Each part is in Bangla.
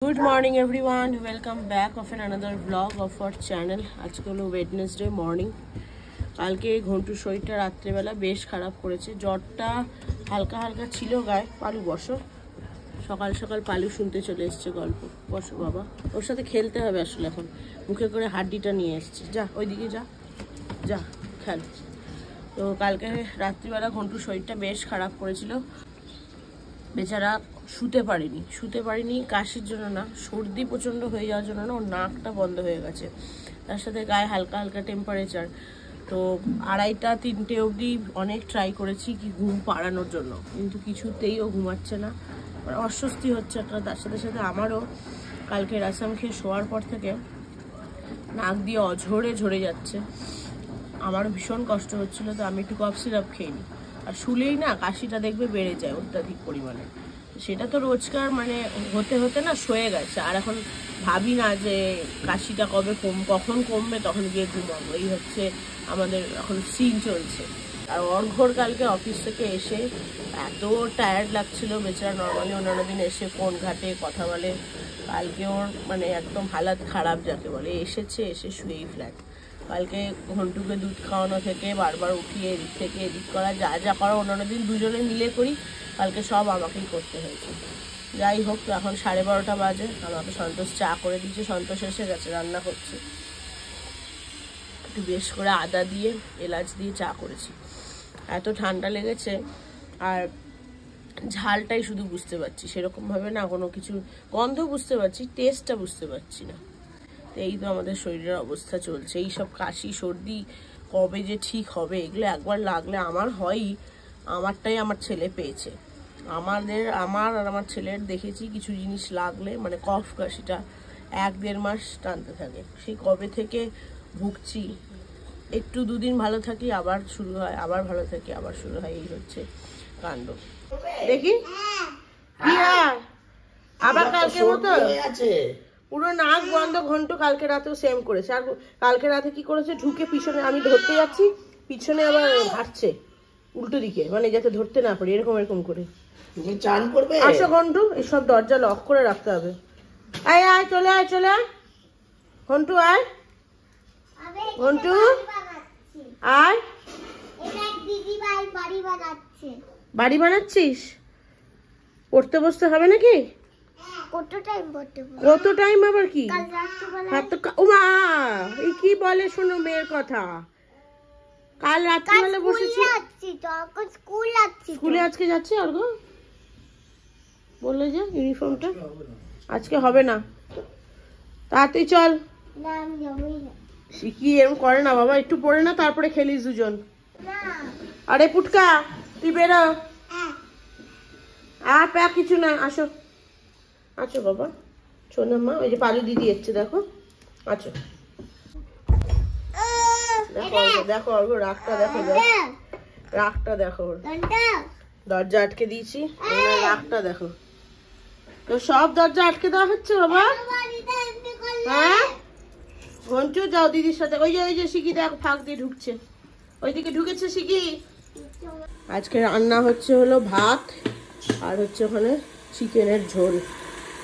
Good morning everyone, welcome back of another vlog of our channel. আজকে হলো ওয়েডনেসডে মর্নিং। কালকে ঘন্টুর শরীরটা রাত্রেবেলা বেশ খারাপ করেছে, জ্বরটা হালকা হালকা ছিল গায়ে। পালু বসো, সকাল সকাল পালু শুনতে চলে এসছে গল্প। বসো বাবা, ওর সাথে খেলতে হবে আসলে। এখন মুখে করে হাড্ডিটা নিয়ে এসছে, যা ওইদিকে যা যা খেল। তো কালকে রাত্রিবেলা ঘন্টুর শরীরটা বেশ খারাপ করেছিল, বেচারা শুতে পারিনি কাশির জন্য না, সর্দি প্রচণ্ড হয়ে যাওয়ার জন্য না, ওর নাকটা বন্ধ হয়ে গেছে, তার সাথে গায়ে হালকা হালকা টেম্পারেচার। তো 2:30-3টে অবধি অনেক ট্রাই করেছি কি ঘুম পাড়ানোর জন্য, কিন্তু কিছুতেই ও ঘুমাচ্ছে না, মানে অস্বস্তি হচ্ছে একটা। তার সাথে সাথে আমারও কালকে রাসাম খেয়ে শোয়ার পর থেকে নাক দিয়ে অঝরে ঝরে যাচ্ছে, আমারও ভীষণ কষ্ট হচ্ছিলো। তো আমি একটু কফ সিরাপ খেয়ে নিই, আর শুলেই না কাশিটা দেখবে বেড়ে যায় অত্যাধিক পরিমাণে। সেটা তো রোজকার মানে হতে হতে না সয়ে গেছে, আর এখন ভাবি না যে কাশিটা কখন কমবে তখন গিয়ে ঘুমাবো, এই হচ্ছে আমাদের এখন সিন চলছে। আর অর্ঘর কালকে অফিস থেকে এসে এত টায়ার্ড লাগছিল বেচারা, নর্মালি অন্যান্য দিন এসে ফোন ঘাটে কথা বলে, কালকে ওর মানে একদম হালাত খারাপ যাকে বলে। এসে শুয়েই ফ্ল্যাট। কালকে ঘন্টুকে দুধ খাওয়ানো থেকে বারবার উঠিয়ে এদিক থেকে এদিক করা, যা যা করা অন্যান্য দিন দুজনে মিলে করি, কালকে সব আমাকেই করতে হয়েছে। যাই হোক, এখন 12:30 বাজে, আমাকে সন্তোষ চা করে দিচ্ছে। সন্তোষ এসে গেছে, রান্না করছে, একটু বেশ করে আদা দিয়ে এলাচ দিয়ে চা করেছি। এত ঠান্ডা লেগেছে, আর ঝালটাই শুধু বুঝতে পারছি, সেরকমভাবে না কোনো কিছু গন্ধ বুঝতে পারছি, টেস্টটা বুঝতে পারছি না। এই তো আমাদের শরীরের অবস্থা চলছে। এই সব কাশি সর্দি কবে যে ঠিক হবে, এগুলো একবার লাগলে আমার হয়ই, আমারটাই আমার ছেলে পেয়েছে। আমার আর আমার ছেলের দেখেছি কিছু জিনিস লাগলে মানে কফ কাশিটা 1-1.5 মাস টানতে থাকে। সেই কবে থেকে ভুগছি, একটু দুদিন ভালো থাকি আবার শুরু হয়, আবার ভালো থাকি আবার শুরু হয়, এই হচ্ছে কাণ্ড। দেখি কি হয় আবার কালকে মতো পুরো নাক বন্ধ। ঘন্ট কালকে রাতেও সেম করেছে। আর কালকে রাতে কি করেছে, ঢুকে পিছনে আমি ধরতে যাচ্ছি, পিছনে আবার হাঁটছে উল্টো দিকে, মানে যাতে ধরতে না পারি, এরকম করে। চান করবে আসো ঘন্টু, এইসব দরজা লক করে রাখতে হবে। আয় আয়, চলে আয় ঘন্টু, আয় ঘন্টু আয়। বাড়ি বানাচ্ছিস? পড়তে বসতে হবে নাকি? কত টাইম আবার কি? ওমা, এই কি বলে শোনো মেয়ের কথা। কাল রাত্রিবেলা বসেছি, স্কুলে আজকে যাচ্ছি। আর গো বললে যে ইউনিফর্মটা আজকে হবে না, তাড়াতাড়ি চল। শিখি এরকম করে না বাবা, একটু পড়ে না তারপরে খেলিস দুজন। আরে পুটকা তুই বেরো, আর প্যা কিছু না, আসো আছো বাবা, শোনো মা, ওই যে পালু দিদি এসছে, দেখো আছো, দেখো অর্ঘ রাগটা দেখো, রাগটা দেখো, দরজা আটকে দিয়েছি, রাগটা দেখো। তো সব দরজা আটকে দেওয়া হচ্ছে বাবা। হ্যাঁ ঘন্টু যাও দিদির সাথে, ওই যে শিখি দেখো ফাঁক দিয়ে ঢুকছে, ওইদিকে ঢুকেছে শিখি। আজকে রান্না হচ্ছে হলো ভাত, আর হচ্ছে ওখানে চিকেনের ঝোল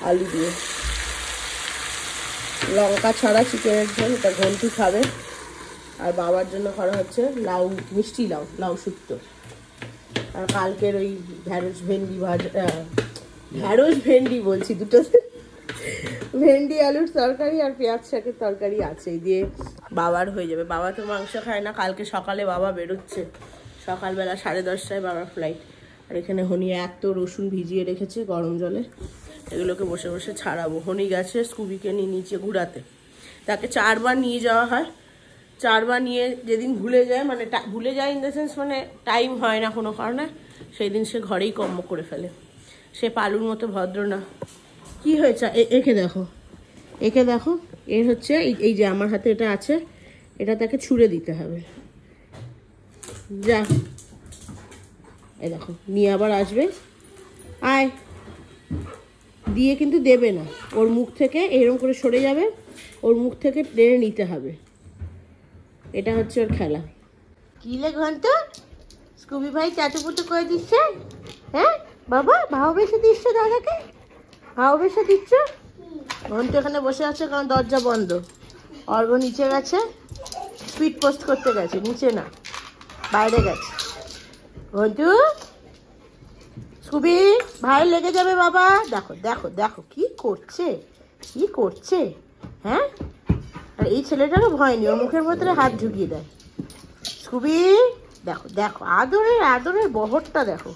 আলু দিয়ে, লঙ্কা ছাড়া চিকেনের ঝোল, এটা ঘন্টু খাবে। আর বাবার জন্য করা হচ্ছে লাউ, মিষ্টি লাউ শুক্তো। আর কালকের ওই ঢ্যাঁড়স ভেন্ডি বলছি, দুটো ভেন্ডি আলুর তরকারি আর পেঁয়াজ শাকের তরকারি আছে, এই দিয়ে বাবার হয়ে যাবে। বাবা তো মাংস খায় না, কালকে সকালে বাবা বেরোচ্ছে, সকালবেলা 10:30টায় বাবার ফ্লাইট। আর এখানে হনি এত রসুন ভিজিয়ে রেখেছে গরম জলে, এগুলোকে বসে বসে ছাড়াবো। হনি গেছে স্কুবিকে নিয়ে নিচে ঘুরাতে, তাকে 4বার নিয়ে যাওয়া হয়, 4বার নিয়ে যেদিন ভুলে যায়, মানে ভুলে যায় ইন দ্য সেন্স মানে টাইম হয় না কোনো কারণে, সেই দিন সে ঘরেই কর্ম করে ফেলে। সে পালুর মতো ভদ্র না। কি হয়েছে একে দেখো, এর হচ্ছে এই যে আমার হাতে এটা আছে, এটা তাকে ছুঁড়ে দিতে হবে। যা, এই দেখো নিয়ে আবার আসবে, আয় দিয়ে কিন্তু দেবে না, ওর মুখ থেকে এরকম করে সরে যাবে, ওর মুখ থেকে টেনে নিতে হবে, এটা হচ্ছে ওর খেলা। কি লে ঘন্ট, স্কুবি ভাই চাটুপুটু করে দিচ্ছে? হ্যাঁ বাবা, ভালোবেসে দিচ্ছ দাদাকে, ভালোবেসে দিচ্ছ? ঘন্টু এখানে বসে আছে কারণ দরজা বন্ধ। অর্ঘ নিচে গেছে, স্পিড পোস্ট করতে গেছে, নিচে না বাইরে গেছে। ঘন্টু, স্কুবি ভাই লেগে যাবে বাবা। দেখো দেখো দেখো কি করছে, কি করছে। হ্যাঁ, আর এই ছেলেটারও ভয় নেই, ওর মুখের ভেতরে হাত ঢুকিয়ে দেয়। স্কুবি দেখো দেখো, আদরের আদরের বহরটা দেখো।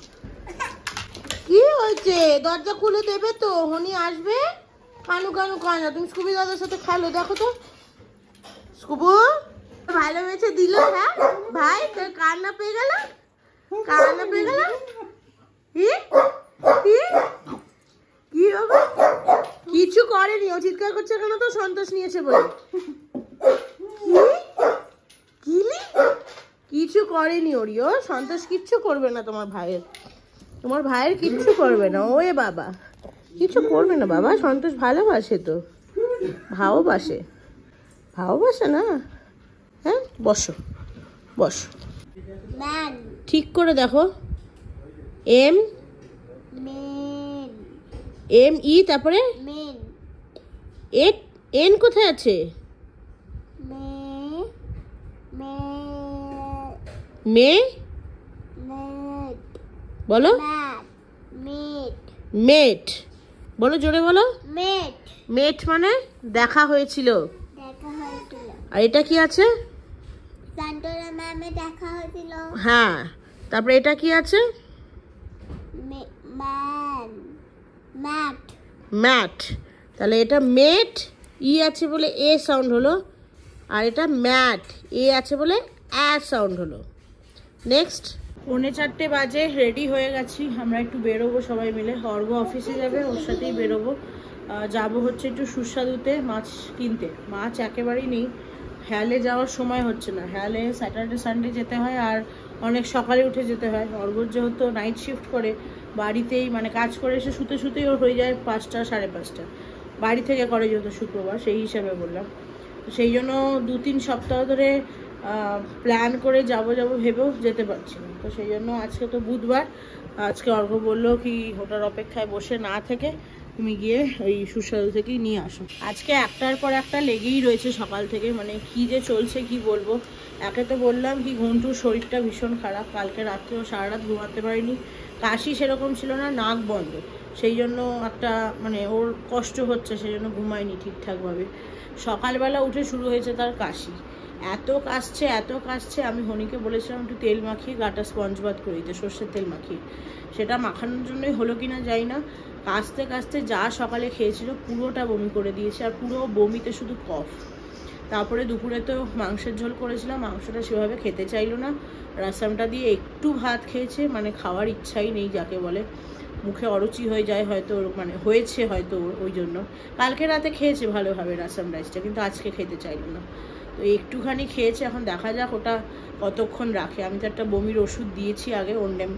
কি হয়েছে, দরজা খুলে দেবে তো, হনি আসবে। কানু কানু কানা, তুমি স্কুবি দাদার সাথে খেলো। দেখো তো স্কুবু ভালোবেসে দিল। হ্যাঁ ভাই, তোর কান্না পেয়ে গেল, কান্না পেয়ে গেল। কি হবে, কিছু করেনি। ও চিৎকার করছে কেন? তো সন্তোষ নিয়েছে বলে। কিছু করেনি ওরি, ও সন্তোষ কিচ্ছু করবে না তোমার ভাইয়ের, তোমার ভাইয়ের কিচ্ছু করবে না। ওয়ে বাবা, কিছু করবে না বাবা, সন্তোষ ভালোবাসে তো, ভালোবাসে, ভালোবাসে না। হ্যাঁ, বসো বসো, ঠিক করে দেখো। এম এম ই, তারপরে এন কোথায় আছে? মে বলো, মেট বলো, জোরে বলো। মেট মানে দেখা হয়েছিল। আর এটা কি আছে? হ্যাঁ, তারপরে এটা কি আছে? ম্যাট। তাহলে এটা মেট, ই আছে বলে এ সাউন্ড হলো, আর এটা ম্যাট, এ আছে বলে অ্যা সাউন্ড হলো। নেক্সট, 4:45 বাজে, রেডি হয়ে গেছি। আমরা একটু বেরোবো সবাই মিলে। অর্ঘ অফিসে যাবে, ওর সাথেই বেরোবো। যাবো হচ্ছে একটু সুস্বাদুতে মাছ কিনতে। মাছ একেবারেই নেই, হ্যালে যাওয়ার সময় হচ্ছে না। হ্যালে স্যাটারডে সানডে যেতে হয়, আর অনেক সকালে উঠে যেতে হয়। অর্ঘর যেহেতু নাইট শিফট করে, বাড়িতেই মানে কাজ করে এসে শুতে শুতেই ওর হয়ে যায় 5টা 5:30। বাড়ি থেকে করে যেহেতু শুক্রবার, সেই হিসাবে বললাম। তো সেই জন্য 2-3 সপ্তাহ ধরে প্ল্যান করে যাবো ভেবেও যেতে পারছি না। তো সেই জন্য আজকে তো বুধবার, আজকে অর্ঘ বললো কি ওটার অপেক্ষায় বসে না থেকে তুমি গিয়ে ওই সুস্বাদু থেকেই নিয়ে আসো। আজকে একটার পর একটা লেগেই রয়েছে সকাল থেকে, মানে কি যে চলছে কি বলবো। একে তো বললাম কি ঘন্টুর শরীরটা ভীষণ খারাপ, কালকে রাত্রেও সারা রাত ঘুমাতে পারিনি। কাশি সেরকম ছিল না, নাক বন্ধ, সেই জন্য একটা মানে ওর কষ্ট হচ্ছে, সেই জন্য ঘুমায়নি ঠিকঠাকভাবে। সকালবেলা উঠে শুরু হয়েছে তার কাশি, এত কাশছে। আমি হনিকে বলেছিলাম একটু তেল মাখিয়ে গাটা স্পঞ্জ বাথ করে দিতে, সর্ষের তেল মাখিয়ে। সেটা মাখানোর জন্যই হলো কিনা যাই না, কাশতে যা সকালে খেয়েছিল পুরোটা বমি করে দিয়েছে, আর পুরো বমিতে শুধু কফ। তারপরে দুপুরে তো মাংসের ঝোল করেছিলাম, মাংসটা সেভাবে খেতে চাইলো না। রাসামটা দিয়ে একটু ভাত খেয়েছে, মানে খাওয়ার ইচ্ছাই নেই যাকে বলে। মুখে অরুচি হয়ে যায় হয়তো, মানে হয়েছে হয়তো ওই জন্য। কালকে রাতে খেয়েছে ভালোভাবে রাসাম রাইসটা, কিন্তু আজকে খেতে চাইলো না। তো একটুখানি খেয়েছে, এখন দেখা যাক ওটা কতক্ষণ রাখে। আমি তো একটা বমির ওষুধ দিয়েছি আগে, ওন্ডেম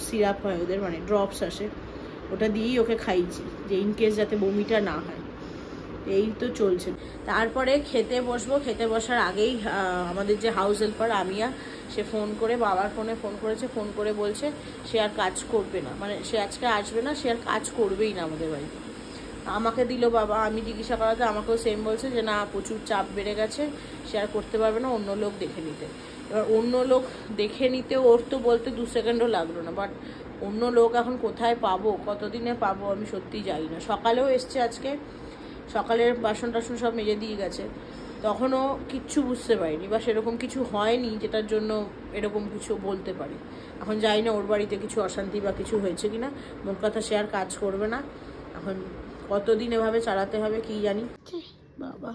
সিরাপ হয় ওদের, মানে ড্রপস আসে, ওটা দিয়েই ওকে খাইছি যে ইনকেস যাতে বমিটা না হয়। এই তো চলছে। তারপরে খেতে বসবো। খেতে বসার আগেই আমাদের যে হাউস হেল্পার আমিয়া, সে ফোন করে, বাবার ফোনে ফোন করেছে, ফোন করে বলছে সে আর কাজ করবে না, মানে সে আজকে আসবে না, সে আর কাজ করবেই না আমাদের বাড়িতে। আমাকে দিল বাবা, আমি জিজ্ঞাসা করাতে আমাকেও সেম বলছে যে না, প্রচুর চাপ বেড়ে গেছে, সে আর করতে পারবে না, অন্য লোক দেখে নিতে। এবার অন্য লোক দেখে নিতে ওর তো বলতে 2 সেকেন্ডও লাগলো না, বাট অন্য লোক এখন কোথায় পাবো, কতদিনে পাবো আমি সত্যিই জানি না। সকালেও এসছে আজকে, সকালের বাসন টাসন সব মেজে দিয়ে গেছে, তখনও কিচ্ছু বুঝতে পারিনি, বা সেরকম কিছু হয়নি যেটার জন্য এরকম কিছু বলতে পারি। এখন জানি না ওর বাড়িতে কিছু অশান্তি বা কিছু হয়েছে কিনা। মোট কথা সে আর কাজ করবে না। এখন কতদিন এভাবে চালাতে হবে কি জানি। বাবা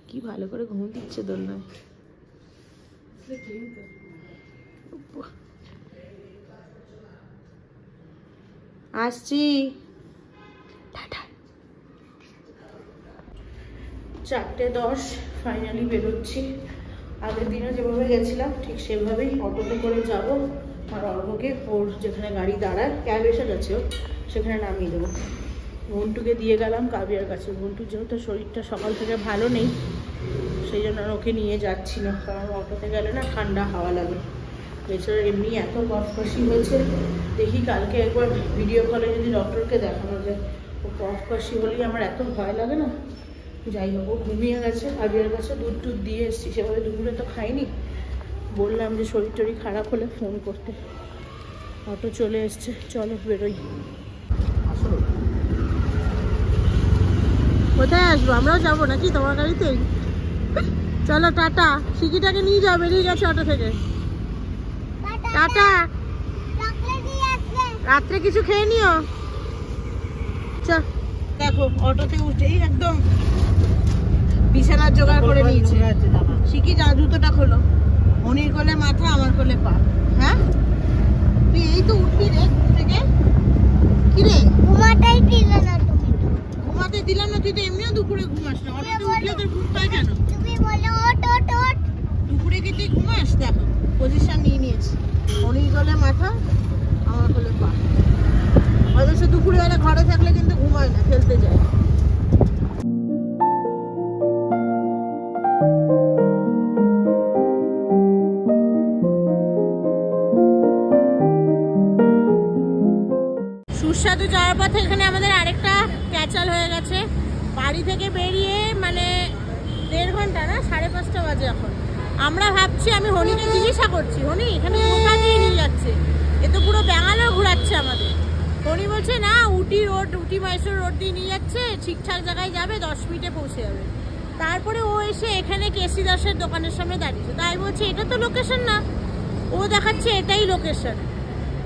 কি ভালো করে ঘুম দিচ্ছে দোলনায়। আসছি, 4:10 ফাইনালি বেরোচ্ছি। আগের দিনে যেভাবে গেছিলাম ঠিক সেভাবেই অটোতে করে যাব, আর অর্ঘকে ওর যেখানে গাড়ি দাঁড়ায়, ক্যাব এসে গেছে, সেখানে নামিয়ে দেবো। ঘন্টুকে দিয়ে গেলাম কাবিয়ার কাছে। ঘন্টুর যেহেতু শরীরটা সকাল থেকে ভালো নেই, সেই জন্য ওকে নিয়ে যাচ্ছি না, কারণ অটোতে গেলে না ঠান্ডা হাওয়া লাগে। বেচারা এমনি এত কফ কাশি হয়েছে, দেখি কালকে একবার ভিডিও কলে যদি ডক্টরকে দেখানো যায়। ও কফ কাশি হলেই আমার এত ভয় লাগে না। যাই হোক, ও ঘুমিয়ে গেছে। আবিরের কাছে দুধ টুধ দিয়ে এসছি, সেভাবে দুপুরে তো খাইনি। বললাম যে শরীর টরীর খারাপ হলে ফোন করতে। অটো চলে এসছে, চলো বেরোই। কোথায় আসবো? আমরাও যাবো নাকি তোমার গাড়িতেই? চলো টাটা। শিকিটাকে নিয়ে যাও, বেরিয়ে গেছে অটো থেকে। টাটা। রাত্রে কিছু খেয়ে নিও। দেখো অটোতে উঠেই একদম বিছানার জোগাড় করে নিয়েছে। শিকি যা, জুতোটা খোলো। মনির কোলে মাথা, আমার কোলে পা। হ্যাঁ তুই এই তো উঠবি রে থেকে। কি রে ঘুমাতেই দিল না? ঘুমাতে দিলাম না? তুই তো এমনিও দুপুরে ঘুমাস না। অটোতে উঠলে তোর ঘুম পায় কেন? তুমি বলো ওঠ ওঠ ওঠ। দুপুরে কি তুই ঘুমাস? দেখো পজিশন নিয়ে নিয়েছি। মনির কোলে মাথা, আমার কোলে পা। অবশ্য দুপুরে বেলা ঘরে থাকলে কিন্তু ঘুমায় না, খেলতে যায়। সুস্বাদু যাওয়ার পথে এখানে আমাদের আরেকটা ক্যাচাল হয়ে গেছে। বাড়ি থেকে বেরিয়ে মানে 1.5 ঘন্টা না, 5:30 বাজে এখন। আমরা ভাবছি, আমি হনিকে জিজ্ঞাসা করছি, হনি এখানে কোথা দিয়ে নিয়ে যাচ্ছে? এ তো পুরো ব্যাঙ্গালোর ঘোরাচ্ছে আমাদের। হনি বলছে না, উটি রোড, উটি মাইসোর রোড দিয়ে নিয়ে যাচ্ছে, ঠিকঠাক জায়গায় যাবে, 10 মিনিটে পৌঁছে যাবে। তারপরে ও এসে এখানে কেসি দাসের দোকানের সামনে দাঁড়িয়েছে। তাই বলছে এটা তো লোকেশন না, ও দেখাচ্ছে এটাই লোকেশন।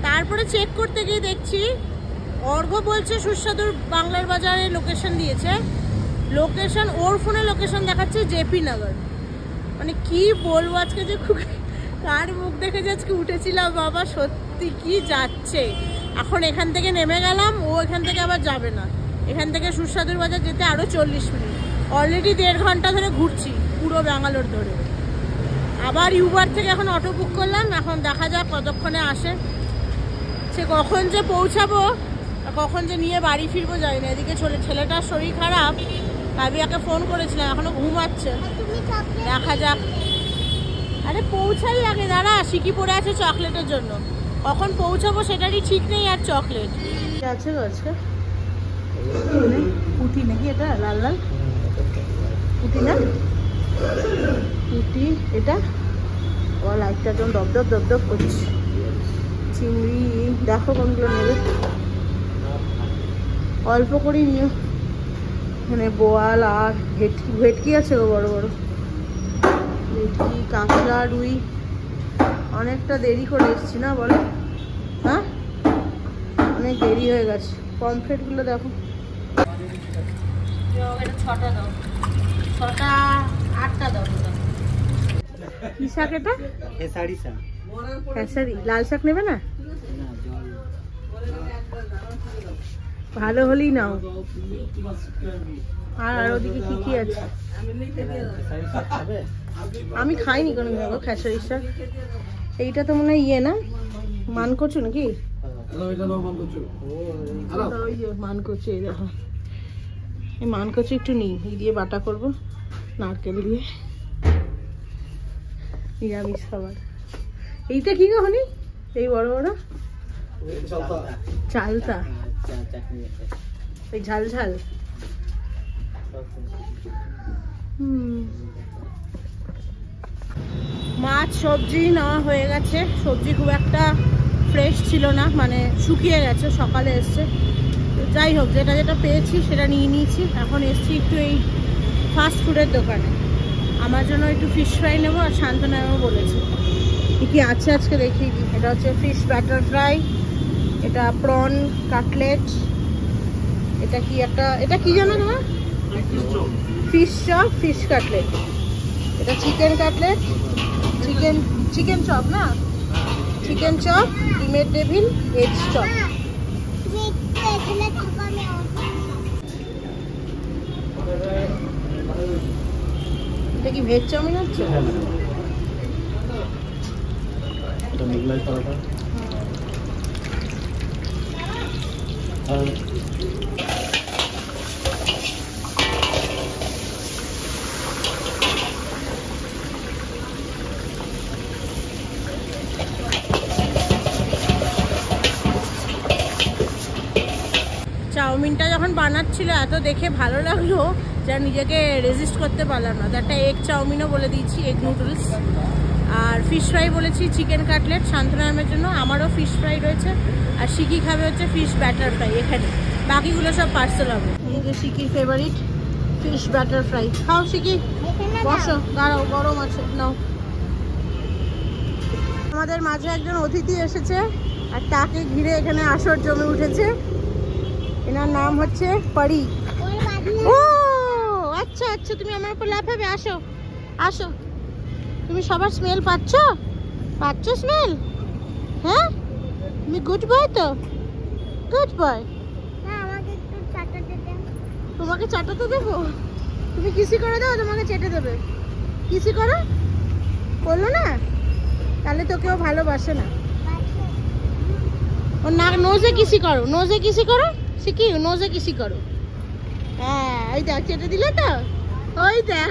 তারপরে চেক করতে গিয়ে দেখছি অর্ঘ বলছে সুস্বাদুর বাংলার বাজারে লোকেশন দিয়েছে। লোকেশন, ওর ফোনে লোকেশন দেখাচ্ছে জেপি নগর। মানে কি বলবো, আজকে যে কার মুখ দেখে যে আজকে উঠেছিলাম বাবা, সত্যি কি যাচ্ছে। এখন এখান থেকে নেমে গেলাম, ও এখান থেকে আবার যাবে না। এখান থেকে সুস্বাদুর বাজার যেতে আরো 40 মিনিট। অলরেডি 1.5 ঘন্টা ধরে ঘুরছি পুরো ব্যাঙ্গালোর ধরে। আবার ইউবার থেকে এখন অটো বুক করলাম। এখন দেখা যাক কতক্ষণে আসে। সে কখন যে পৌঁছাবো, কখন যে নিয়ে বাড়ি ফিরবো যাই না। এদিকে ছেলেটার শরীর খারাপ, কাবিয়াকে ফোন করেছিলাম, এখনো ঘুমাচ্ছে। দেখা যাক। আরে পৌঁছাই আগে, দাঁড়া। শিকি পড়ে আছে চকলেটের জন্য, কখন পৌঁছাবো সেটারই ঠিক নেই। আর চকলেট আছে আজকে পুটি নাকি? এটা লাল লাল পুটি না? পুটি এটা। ও লাইটটা একদম দপদপ দপদপ করছে। চিংড়ি দেখো কোনগুলো নেবে, অল্প করেই নিও। মানে বোয়াল আর ভেটকি আছে গো, বড় বড় ভেটকি, কাঁকড়া, রুই। অনেকটা দেরি করে এসছি না বলো? হ্যাঁ অনেক দেরি হয়ে গেছে। পমফ্রেটগুলো দেখো। 6টা দাও, 6টা 8টা দাও। কি শাক এটা? খেসারি শাক। খেসারি লাল শাক নেবে না? ভালো হলেই নাও। আর ওদিকে কি কি আছে? আমি খাইনি কোনো খেসারি শাক। এইটা তো মনে হয় ইয়ে না, মান কচু নাকি? মান কচু। এই দেখো, এই মান কচু একটু নিই, এই দিয়ে বাটা করবো নারকেল দিয়ে, নিরামিষ খাবার। এইটা কি গো হনি? এই বড় বড় চালতা, এই ঝাল ঝাল। মাছ সবজি নেওয়া হয়ে গেছে। সবজি খুব একটা ফ্রেশ ছিল না, মানে শুকিয়ে গেছে, সকালে এসছে। যাই হোক, যেটা যেটা পেয়েছি সেটা নিয়ে নিয়েছি। এখন এসছি একটু এই ফাস্ট ফুডের দোকানে। আমার জন্য একটু ফিশ ফ্রাই নেবো, আর শান্তনা নেবো বলেছে। কি আছে আজকে দেখিয়ে দিই। এটা হচ্ছে ফিশ ব্যাটার ফ্রাই, এটা প্রন কাটলেট, এটা কি একটা, এটা কি জানো তোমার? Fish chop, fish cutlet. এটা চিকেন কাটলেট, চিকেন চপ না, চিকেন চপ, ডিমের ডেভিল, এগ চপ। এটা কি ভেজ চাউমিন হচ্ছে? চাউমিনটা যখন যখন বানাচ্ছিল এত দেখে ভালো লাগলো যা নিজেকে রেজিস্ট করতে পারলাম না। একটা এগ চাউমিনও বলে দিয়েছি, এগ নুডলস, আর ফিশ ফ্রাই বলেছি, চিকেন কাটলেট শান্তনামের জন্য, আমারও ফিশ ফ্রাই রয়েছে, আর শিকি খাবে হচ্ছে ফিশ ব্যাটার ফ্রাই এখানে, বাকিগুলো সব পার্সেল হবে। এই যে শিকির ফেভারিট ফিশ ব্যাটার ফ্রাই, খাও শিকি, বসো, দাঁড়াও, গরম আছে, নাও। আমাদের মাঝে একজন অতিথি এসেছে আর তাকে ঘিরে এখানে আসর জমে উঠেছে। এনার নাম হচ্ছে পরি। ও আচ্ছা আচ্ছা, তুমি আমার উপর লাফাবে, আসো আসো। তুমি সবার স্মেল পাচ্ছ? পাচ্ছ স্মেল? হ্যাঁ, তুমি গুড বয় তো, গুড বয়। তোমাকে চাটাতে দেবো? তুমি কিসি করে দাও, তোমাকে চেটে দেবে। কিসি করো, করলো না? তাহলে তো কেউ ভালোবাসে না। ও না, নোজে কিসি করো, নোজে কিসি করো, শিখি নোজে কিসি করো। হ্যাঁ, ওই দেখ চেটে দিলে তো, ওই দেখ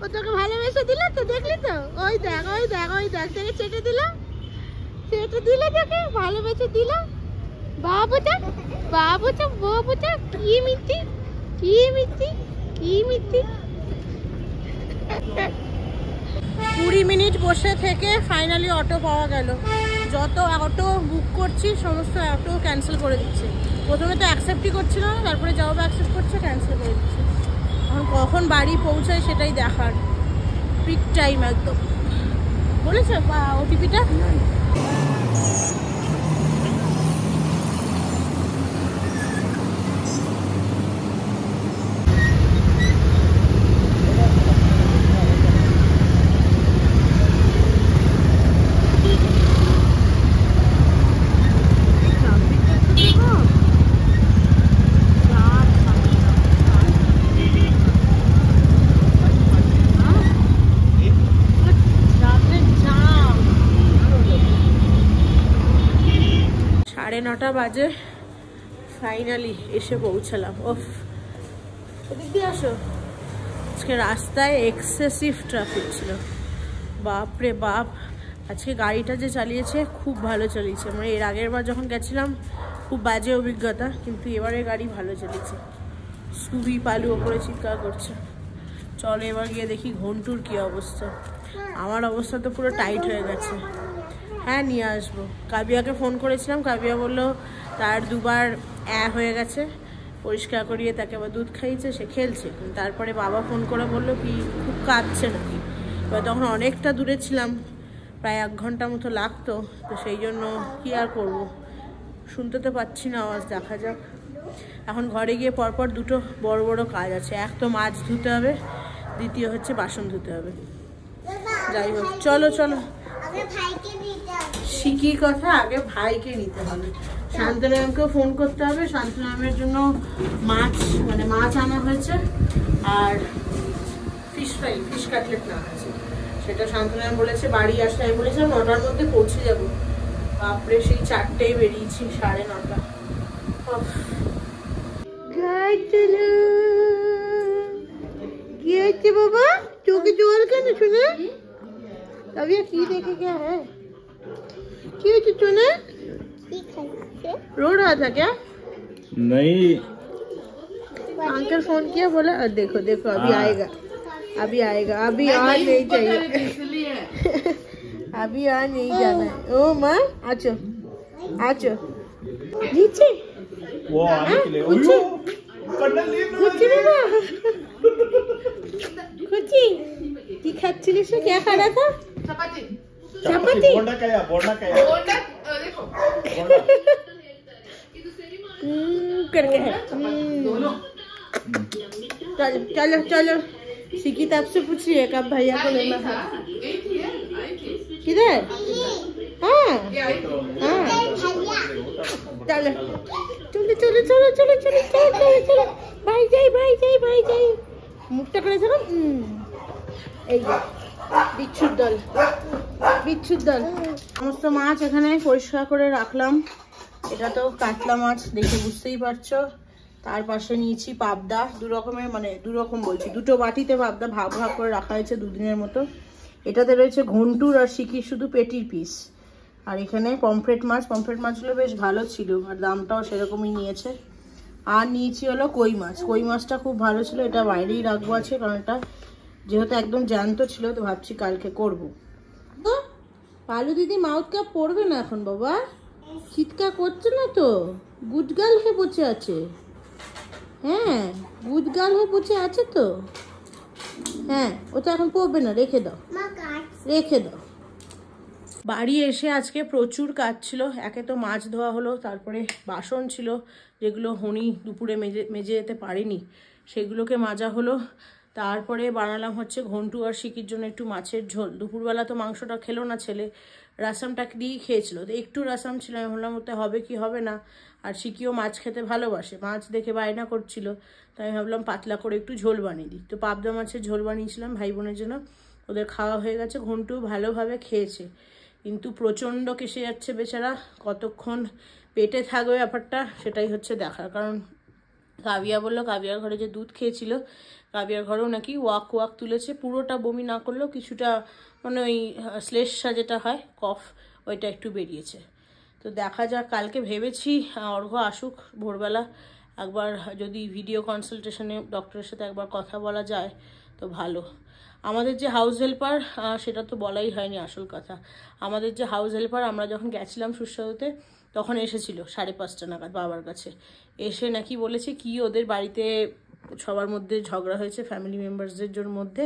ও তোকে ভালোবেসে দিল তো, দেখলি তো, ওই দেখ ওই দেখ ওই দেখ, তোকে চেটে দিল, চেটে দিলে, তোকে ভালোবেসে দিল। বাবুটা বাবুটা বাবুটা, কি মিষ্টি, কি মিষ্টি, কি মিষ্টি। 20 মিনিট বসে থেকে ফাইনালি অটো পাওয়া গেল। যত অটো বুক করছি সমস্ত অটো ক্যান্সেল করে দিচ্ছে। প্রথমে তো অ্যাকসেপ্টই করছিল না, তারপরে যাও অ্যাকসেপ্ট করছে, ক্যান্সেল করে দিচ্ছে। এখন কখন বাড়ি পৌঁছায় সেটাই দেখার, পিক টাইম একদম। বলেছে ওটিপিটা? সাড়ে 9টা বাজে, ফাইনালি এসে পৌঁছালাম। ওফ, এদিক দিয়ে আসো। আজকে রাস্তায় এক্সেসিভ ট্রাফিক ছিল, বাপরে বাপ। আজকে গাড়িটা যে চালিয়েছে খুব ভালো চালিয়েছে, মানে এর আগের বার যখন গেছিলাম খুব বাজে অভিজ্ঞতা, কিন্তু এবারে গাড়ি ভালো চালিয়েছে। সুবি পালু ওপরে চিৎকার করছে। চলো এবার গিয়ে দেখি ঘন্টুর কি অবস্থা। আমার অবস্থা তো পুরো টাইট হয়ে গেছে। হ্যাঁ, নিয়ে আসবো। কাবিয়াকে ফোন করেছিলাম, কাবিয়া বললো তার 2বার হয়ে গেছে, পরিষ্কার করিয়ে তাকে আবার দুধ খাইয়েছে, সে খেলছে। তারপরে বাবা ফোন করে বললো কি খুব কাঁদছে নাকি। এবার তখন অনেকটা দূরে ছিলাম, প্রায় 1 ঘন্টা মতো লাগতো, তো সেই জন্য কি আর করব, শুনতে তো পাচ্ছি না আওয়াজ। দেখা যাক। এখন ঘরে গিয়ে পরপর 2টো বড় বড় কাজ আছে। এক তো মাছ ধুতে হবে, দ্বিতীয় হচ্ছে বাসন ধুতে হবে। যাই হোক, চলো চলো। শিকির কথা আগে ভাইকে নিতে হবে, শান্তনামকেও ফোন করতে হবে। শান্তনামের জন্য মাছ, মানে মাছ আনা হয়েছে, আর ফিশ ফ্রাই, ফিশ কাটলেট না আছে, সেটা শান্তনাম বলেছে বাড়ি আসলে। আমি বলেছিলাম 9টার মধ্যে পৌঁছে যাবো। বাপরে, সেই 4টেই বেরিয়েছি, 9:30। কি হচ্ছে বাবা, চোখে জল কেন শুনে? अभी की देखे क्या है, क्यों तूने रो रहा था क्या? नहीं, अंकल फोन किया, बोला देखो देखो अभी आएगा, अभी आएगा, अभी और नहीं चाहिए अभी और नहीं जाना है। ओ माँ, आचो आचो नीचे, वो आने के लिए कुछ কি খাচ্ছিলিস? কে খাড়া থা? चपाती। चपाती बोंडा क्या, बोंडा क्या, बोंडा देखो करके है। चलो चलो चलो, शिकी तब से पूछिए कब भैया को लेना है। किधर? हाँ हाँ, चलो चलो चलो चलो चलो चलो चलो चलो, भाई जाई भाई जाई भाई जाई, মুখটা করে ধরো। এই যে বিচ্ছুর দল, বিচ্ছুর দল। সমস্ত মাছ এখানে পরিষ্কার করে রাখলাম। এটা তো কাতলা মাছ, দেখে বুঝতেই পারছো। তার পাশে নিয়েছি পাবদা, 2 রকমের, মানে 2 রকম বলছি, 2টো বাটিতে পাবদা ভাগ ভাগ করে রাখা হয়েছে 2 দিনের মতো। এটাতে রয়েছে ঘন্টুর আর শিকির শুধু পেটির পিস, আর এখানে পমফ্রেট মাছগুলো বেশ ভালো ছিল আর দামটাও সেরকমই নিয়েছে। আর নিয়েছি হলো কই মাছটা খুব ভালো ছিল, এটা বাইরেই রাখবো আছে কারণ এটা যেহেতু একদম জ্যান্ত ছিল তো ভাবছি কালকে করবো। পালু দিদি মাউথ ক্যাপ পরবে না এখন বাবা, চিৎকার করছে না তো, গুড গার্ল হয়ে বসে আছে। হ্যাঁ গুড গার্ল হয়ে বসে আছে তো, হ্যাঁ ওটা এখন পরবে না, রেখে দাও। বাড়ি এসে আজকে প্রচুর কাজ ছিল, একে তো মাছ ধোয়া হলো, তারপরে বাসন ছিল যেগুলো হনি দুপুরে মেজে যেতে পারিনি সেগুলোকে মাজা হলো। তারপরে বানালাম হচ্ছে ঘন্টু আর শিকির জন্য একটু মাছের ঝোল। দুপুরবেলা তো মাংসটা খেলো না ছেলে, রাসামটা দিয়েই খেয়েছিল, তো একটু রাসাম ছিল, আমি ভাবলাম ওতে হবে কি হবে না। আর শিকিও মাছ খেতে ভালোবাসে, মাছ দেখে বায়না করছিল, তাই আমি ভাবলাম পাতলা করে একটু ঝোল বানিয়ে দিই। তো পাবদা মাছের ঝোল বানিয়েছিলাম ভাই বোনের জন্য, ওদের খাওয়া হয়ে গেছে, ঘন্টু ভালোভাবে খেয়েছে। কিন্তু প্রচণ্ড কেসে যাচ্ছে বেচারা, কতক্ষণ পেটে থাকবে ব্যাপারটা সেটাই হচ্ছে দেখার। কারণ কাবিয়া বললো কাবিয়ার ঘরে যে দুধ খেয়েছিল, কাবিয়ার ঘরেও নাকি ওয়াক তুলেছে, পুরোটা বমি না করলেও কিছুটা মানে ওই শ্লেষা যেটা হয় কফ ওইটা একটু বেরিয়েছে। তো দেখা যাক, কালকে ভেবেছি অর্ঘ্য আসুক ভোরবেলা, একবার যদি ভিডিও কনসালটেশনে ডক্টরের সাথে একবার কথা বলা যায় তো ভালো। আমাদের যে হাউস হেল্পার সেটা তো বলাই হয়নি আসল কথা, আমাদের যে হাউস হেল্পার আমরা যখন গেছিলাম সুস্বাদুতে তখন এসেছিল 5:30 নাগাদ বাবার কাছে, এসে নাকি বলেছে কি ওদের বাড়িতে সবার মধ্যে ঝগড়া হয়েছে ফ্যামিলি মেম্বার্সদের মধ্যে,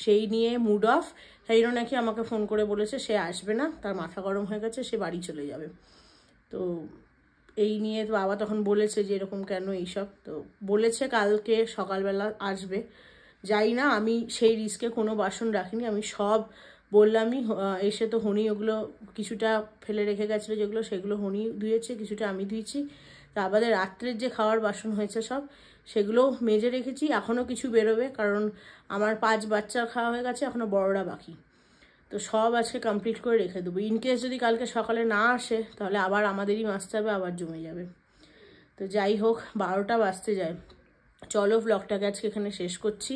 সেই নিয়ে মুড অফ, তাই নাকি আমাকে ফোন করে বলেছে সে আসবে না, তার মাথা গরম হয়ে গেছে, সে বাড়ি চলে যাবে। তো এই নিয়ে তো বাবা তখন বলেছে যে এরকম কেন এইসব, তো বলেছে কালকে সকালবেলা আসবে। যাই না, আমি সেই রিস্কে কোনো বাসন রাখিনি, আমি সব বললামই। এসে তো হনি ওগুলো কিছুটা ফেলে রেখে গেছিলো যেগুলো, সেগুলো হনি ধুয়েছে, কিছুটা আমি ধুয়েছি। তার বাদে রাত্রের যে খাওয়ার বাসন হয়েছে সব সেগুলো মেজে রেখেছি, এখনও কিছু বেরোবে কারণ আমার 5 বাচ্চার খাওয়া হয়ে গেছে, এখনও বড়রা বাকি। তো সব আজকে কমপ্লিট করে রেখে দেবো, ইনকেস যদি কালকে সকালে না আসে তাহলে আবার আমাদেরই মাজতে হবে, আবার জমে যাবে। তো যাই হোক 12টা বাজতে যায়, চলো ব্লগটাকে আজকে এখানে শেষ করছি।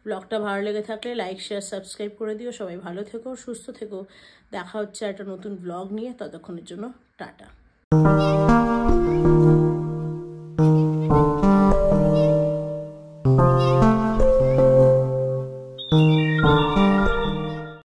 ব্লগটা ভালো লেগে থাকলে লাইক শেয়ার সাবস্ক্রাইব করে দিও। সবাই ভালো থেকো, সুস্থ থেকো, দেখা হচ্ছে একটা নতুন ব্লগ নিয়ে, ততক্ষণের জন্য টাটা।